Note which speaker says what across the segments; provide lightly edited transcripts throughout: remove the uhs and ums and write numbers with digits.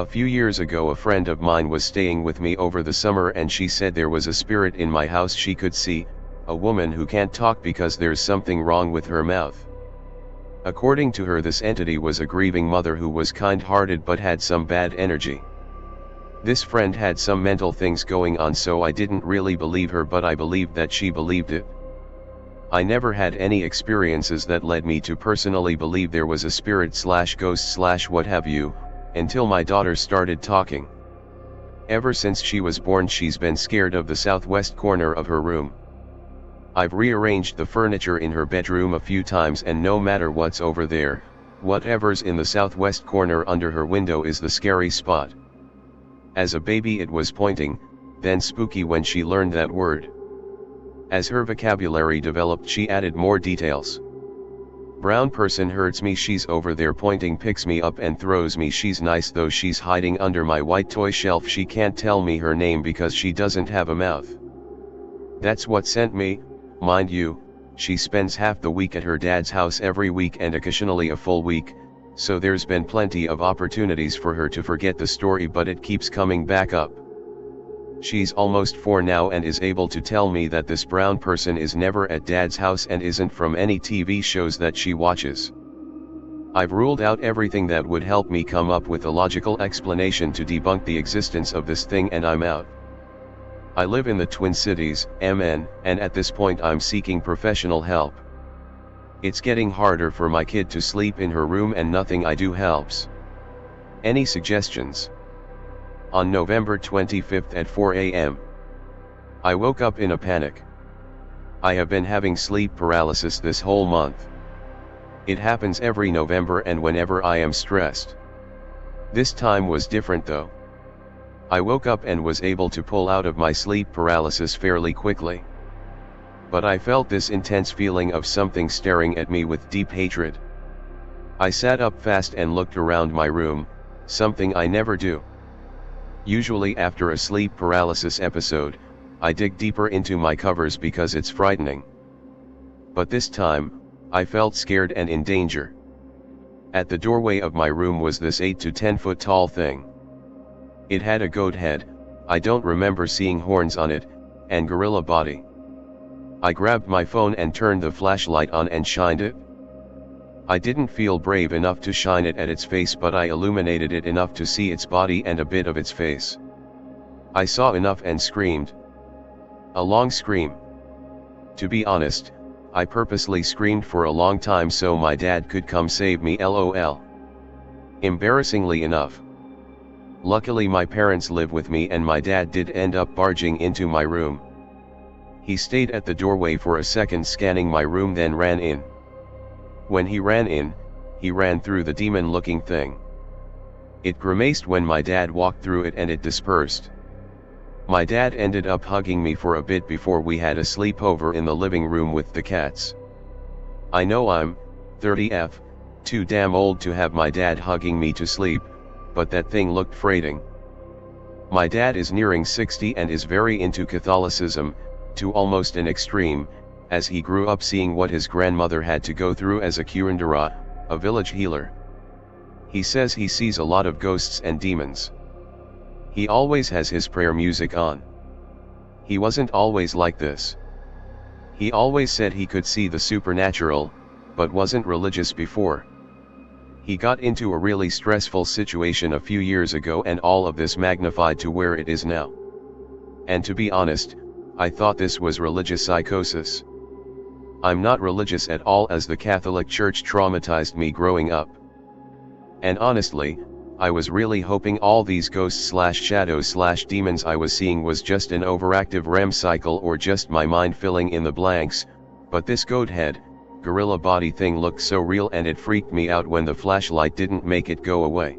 Speaker 1: A few years ago a friend of mine was staying with me over the summer and she said there was a spirit in my house she could see, a woman who can't talk because there's something wrong with her mouth. According to her, this entity was a grieving mother who was kind-hearted but had some bad energy. This friend had some mental things going on, so I didn't really believe her, but I believed that she believed it. I never had any experiences that led me to personally believe there was a spirit/ghost/ what have you, until my daughter started talking. Ever since she was born she's been scared of the southwest corner of her room. I've rearranged the furniture in her bedroom a few times and no matter what's over there, whatever's in the southwest corner under her window is the scary spot. As a baby it was pointing, then spooky when she learned that word. As her vocabulary developed she added more details. Brown person hurts me, she's over there pointing, picks me up and throws me. She's nice though, she's hiding under my white toy shelf. She can't tell me her name because she doesn't have a mouth. That's what sent me, mind you, she spends half the week at her dad's house every week and occasionally a full week, so there's been plenty of opportunities for her to forget the story, but it keeps coming back up. She's almost 4 now and is able to tell me that this brown person is never at dad's house and isn't from any TV shows that she watches. I've ruled out everything that would help me come up with a logical explanation to debunk the existence of this thing and I'm out. I live in the Twin Cities, MN, and at this point I'm seeking professional help. It's getting harder for my kid to sleep in her room and nothing I do helps. Any suggestions? On November 25th at 4 a.m. I woke up in a panic. I have been having sleep paralysis this whole month. It happens every November and whenever I am stressed. This time was different though. I woke up and was able to pull out of my sleep paralysis fairly quickly. But I felt this intense feeling of something staring at me with deep hatred. I sat up fast and looked around my room, something I never do. Usually after a sleep paralysis episode, I dig deeper into my covers because it's frightening. But this time, I felt scared and in danger. At the doorway of my room was this 8 to 10 foot tall thing. It had a goat head, I don't remember seeing horns on it, and gorilla body. I grabbed my phone and turned the flashlight on and shined it. I didn't feel brave enough to shine it at its face, but I illuminated it enough to see its body and a bit of its face. I saw enough and screamed. A long scream. To be honest, I purposely screamed for a long time so my dad could come save me, lol. Embarrassingly enough. Luckily my parents live with me and my dad did end up barging into my room. He stayed at the doorway for a second scanning my room, then ran in. When he ran in, he ran through the demon-looking thing. It grimaced when my dad walked through it and it dispersed. My dad ended up hugging me for a bit before we had a sleepover in the living room with the cats. I know I'm 30F, too damn old to have my dad hugging me to sleep, but that thing looked frightening. My dad is nearing 60 and is very into Catholicism, to almost an extreme, as he grew up seeing what his grandmother had to go through as a curandera, a village healer. He says he sees a lot of ghosts and demons. He always has his prayer music on. He wasn't always like this. He always said he could see the supernatural, but wasn't religious before. He got into a really stressful situation a few years ago and all of this magnified to where it is now. And to be honest, I thought this was religious psychosis. I'm not religious at all, as the Catholic Church traumatized me growing up. And honestly, I was really hoping all these ghosts/shadows/demons I was seeing was just an overactive REM cycle or just my mind filling in the blanks, but this goat head, gorilla body thing looked so real and it freaked me out when the flashlight didn't make it go away.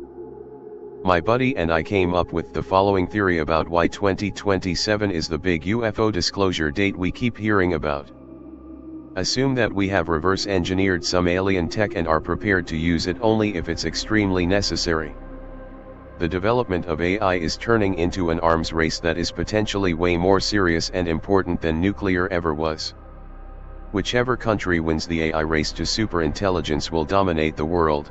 Speaker 1: My buddy and I came up with the following theory about why 2027 is the big UFO disclosure date we keep hearing about. Assume that we have reverse engineered some alien tech and are prepared to use it only if it's extremely necessary. The development of AI is turning into an arms race that is potentially way more serious and important than nuclear ever was. Whichever country wins the AI race to superintelligence will dominate the world.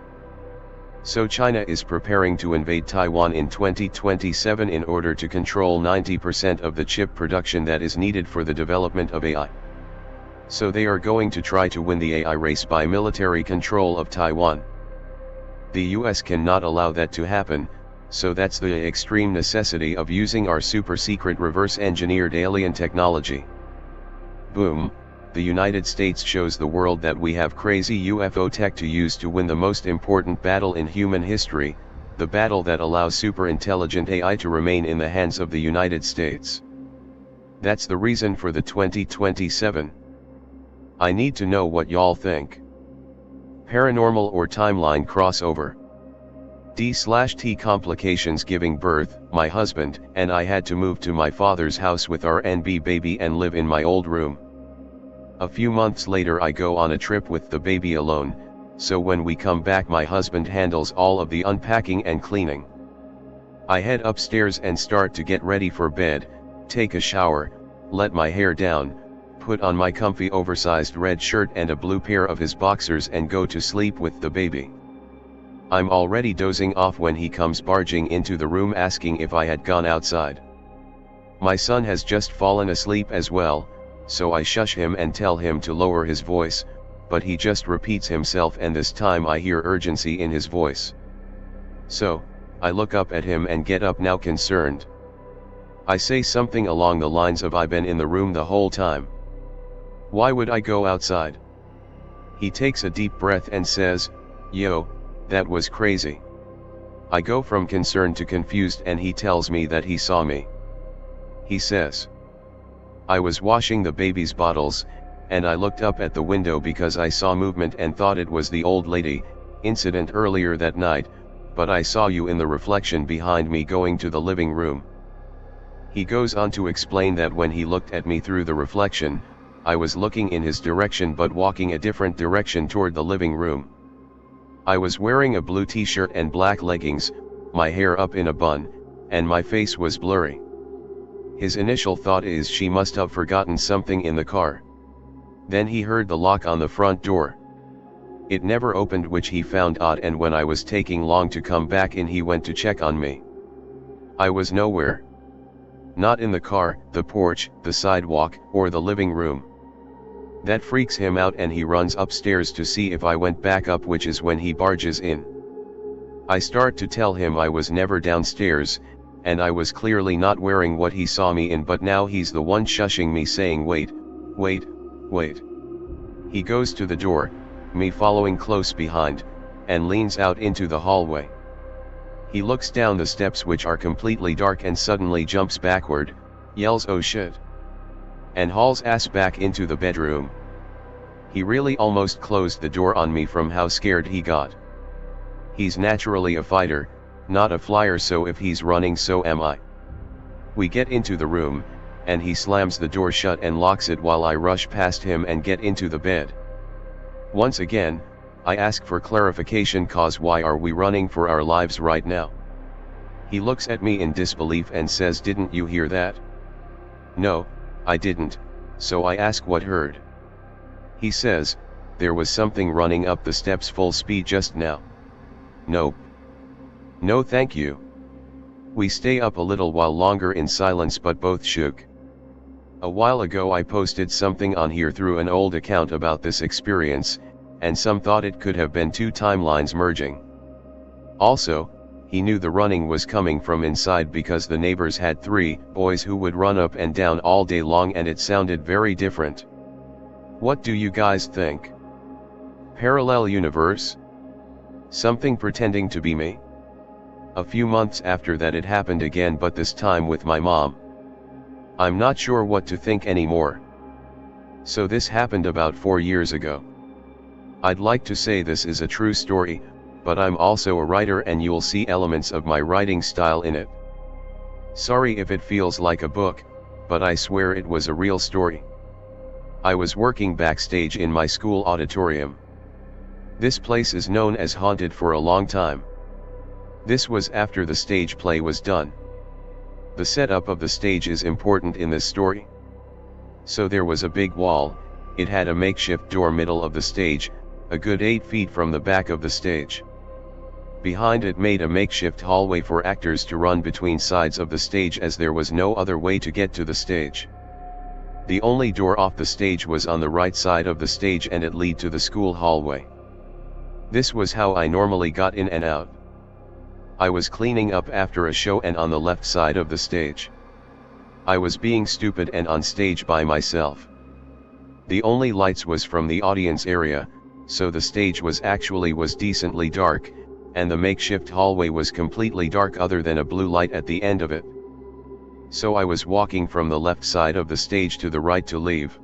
Speaker 1: So China is preparing to invade Taiwan in 2027 in order to control 90% of the chip production that is needed for the development of AI. So they are going to try to win the AI race by military control of Taiwan. The US cannot allow that to happen, so that's the extreme necessity of using our super secret reverse engineered alien technology. Boom. The United States shows the world that we have crazy UFO tech to use to win the most important battle in human history, the battle that allows super intelligent AI to remain in the hands of the United States. That's the reason for the 2027. I need to know what y'all think. Paranormal or timeline crossover. D/T complications giving birth. My husband and I had to move to my father's house with our NB baby and live in my old room. A few months later I go on a trip with the baby alone, so when we come back my husband handles all of the unpacking and cleaning. I head upstairs and start to get ready for bed, take a shower, let my hair down, put on my comfy oversized red shirt and a blue pair of his boxers and go to sleep with the baby. I'm already dozing off when he comes barging into the room asking if I had gone outside. My son has just fallen asleep as well, so I shush him and tell him to lower his voice, but he just repeats himself and this time I hear urgency in his voice. So, I look up at him and get up now concerned. I say something along the lines of I've been in the room the whole time. Why would I go outside? He takes a deep breath and says, "Yo, that was crazy." I go from concerned to confused and he tells me that he saw me. He says, "I was washing the baby's bottles, and I looked up at the window because I saw movement and thought it was the old lady incident earlier that night, but I saw you in the reflection behind me going to the living room." He goes on to explain that when he looked at me through the reflection, I was looking in his direction but walking a different direction toward the living room. I was wearing a blue t-shirt and black leggings, my hair up in a bun, and my face was blurry. His initial thought is she must have forgotten something in the car. Then he heard the lock on the front door. It never opened, which he found odd, and when I was taking long to come back in he went to check on me. I was nowhere. Not in the car, the porch, the sidewalk, or the living room. That freaks him out and he runs upstairs to see if I went back up, which is when he barges in. I start to tell him I was never downstairs, and I was clearly not wearing what he saw me in, but now he's the one shushing me saying wait, wait, wait. He goes to the door, me following close behind, and leans out into the hallway. He looks down the steps, which are completely dark, and suddenly jumps backward, yells "oh shit," and hauls ass back into the bedroom. He really almost closed the door on me from how scared he got. He's naturally a fighter, not a flyer, so if he's running, so am I. We get into the room, and he slams the door shut and locks it while I rush past him and get into the bed. Once again, I ask for clarification, cause why are we running for our lives right now? He looks at me in disbelief and says, "Didn't you hear that?" No, I didn't, so I ask what heard. He says, "There was something running up the steps full speed just now." Nope. No thank you. We stay up a little while longer in silence, but both shook. A while ago I posted something on here through an old account about this experience, and some thought it could have been two timelines merging. Also, he knew the running was coming from inside because the neighbors had 3 boys who would run up and down all day long, and it sounded very different. What do you guys think? Parallel universe? Something pretending to be me? A few months after that it happened again, but this time with my mom. I'm not sure what to think anymore. So this happened about 4 years ago. I'd like to say this is a true story, but I'm also a writer and you'll see elements of my writing style in it. Sorry if it feels like a book, but I swear it was a real story. I was working backstage in my school auditorium. This place is known as haunted for a long time. This was after the stage play was done. The setup of the stage is important in this story. So there was a big wall, it had a makeshift door middle of the stage, a good 8 feet from the back of the stage. Behind it made a makeshift hallway for actors to run between sides of the stage as there was no other way to get to the stage. The only door off the stage was on the right side of the stage and it led to the school hallway. This was how I normally got in and out. I was cleaning up after a show and on the left side of the stage. I was being stupid and on stage by myself. The only lights was from the audience area, so the stage was decently dark, and the makeshift hallway was completely dark other than a blue light at the end of it. So I was walking from the left side of the stage to the right to leave.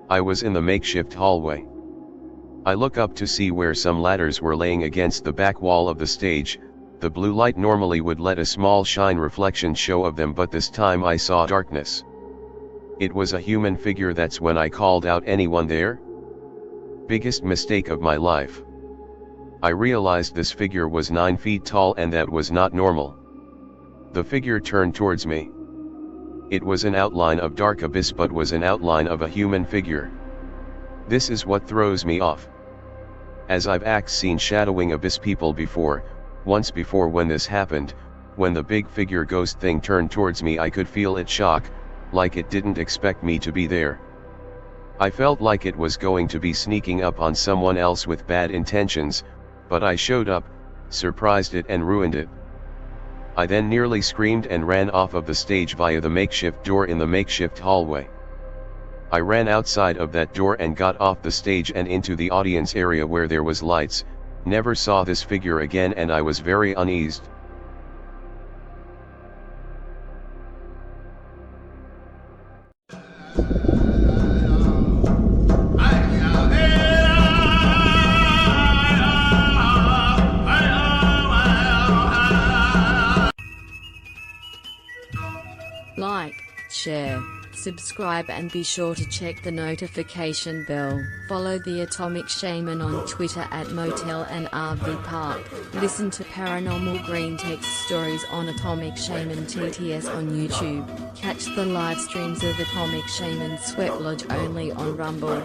Speaker 1: I was in the makeshift hallway. I look up to see where some ladders were laying against the back wall of the stage. The blue light normally would let a small shine reflection show of them, but this time I saw darkness. It was a human figure. That's when I called out, "Anyone there?" Biggest mistake of my life. I realized this figure was 9 feet tall and that was not normal. The figure turned towards me. It was an outline of dark abyss but was an outline of a human figure. This is what throws me off. As I've seen shadowing abyss people before, once before when this happened, when the big figure ghost thing turned towards me I could feel it shock, like it didn't expect me to be there. I felt like it was going to be sneaking up on someone else with bad intentions, but I showed up, surprised it and ruined it. I then nearly screamed and ran off of the stage via the makeshift door in the makeshift hallway. I ran outside of that door and got off the stage and into the audience area where there was lights, never saw this figure again and I was very uneased.
Speaker 2: Like, share, subscribe and be sure to check the notification bell. Follow the Atomic Shaman on Twitter at Motel and RV Park. Listen to Paranormal Green Text Stories on Atomic Shaman TTS on YouTube. Catch the live streams of Atomic Shaman Sweat Lodge only on Rumble.